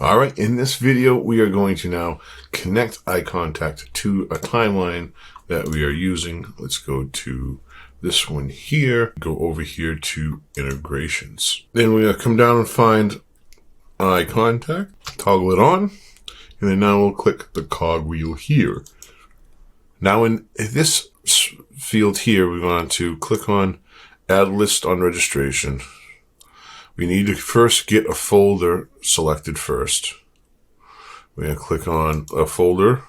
All right, in this video, we are going to now connect iContact to a timeline that we are using. Let's go to this one here, go over here to integrations. Then we're going to come down and find iContact, toggle it on, and then now we'll click the cog wheel here. Now in this field here, we want to click on Add List on Registration. We need to first get a folder selected first. We're going to click on a folder,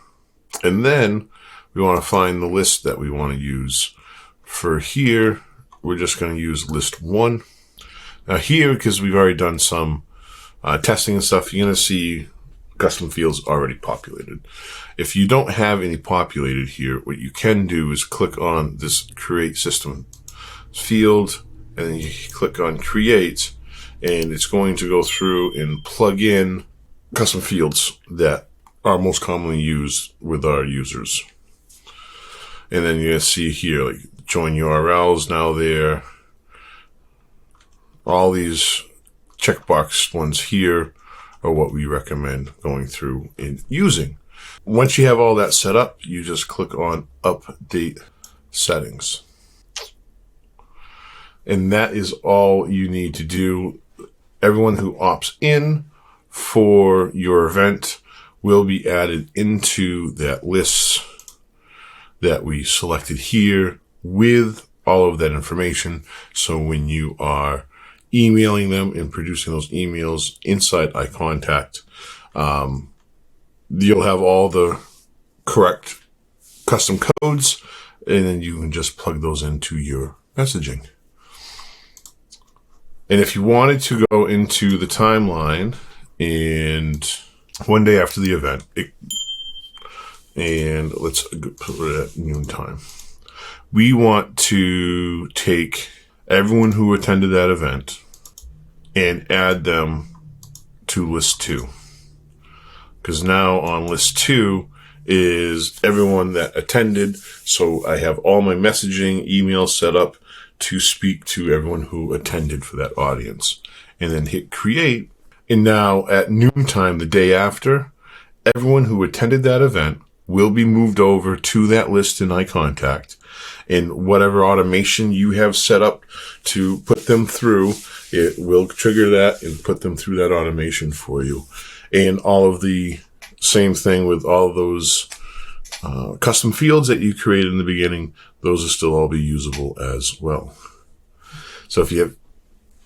and then we want to find the list that we want to use. For here, we're just going to use list 1. Now here, because we've already done some testing and stuff, you're going to see custom fields already populated. If you don't have any populated here, what you can do is click on this Create System field, and then you click on Create, and it's going to go through and plug in custom fields that are most commonly used with our users. And then you're going to see here, like join URLs now there. All these checkbox ones here are what we recommend going through and using. Once you have all that set up, you just click on Update Settings. And that is all you need to do. Everyone who opts in for your event will be added into that list that we selected here with all of that information. So when you are emailing them and producing those emails inside iContact, you'll have all the correct custom codes, and then you can just plug those into your messaging. And if you wanted to go into the timeline and one day after the event, and let's put it at noontime, we want to take everyone who attended that event and add them to list 2. Because now on list 2 is everyone that attended. So I have all my messaging emails set up to speak to everyone who attended for that audience, and then hit create. And now at noontime, the day after, everyone who attended that event will be moved over to that list in iContact, and whatever automation you have set up to put them through, it will trigger that and put them through that automation for you. And all of the same thing with all of those custom fields that you created in the beginning, those will still all be usable as well. So if you have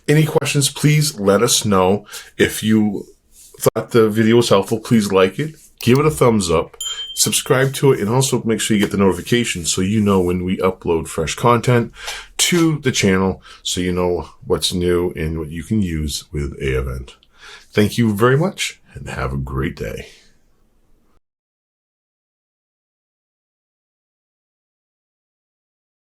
any questions, please let us know. If you thought the video was helpful, please like it, give it a thumbs up, subscribe to it, and also make sure you get the notifications so you know when we upload fresh content to the channel, so you know what's new and what you can use with AEvent. Thank you very much, and have a great day.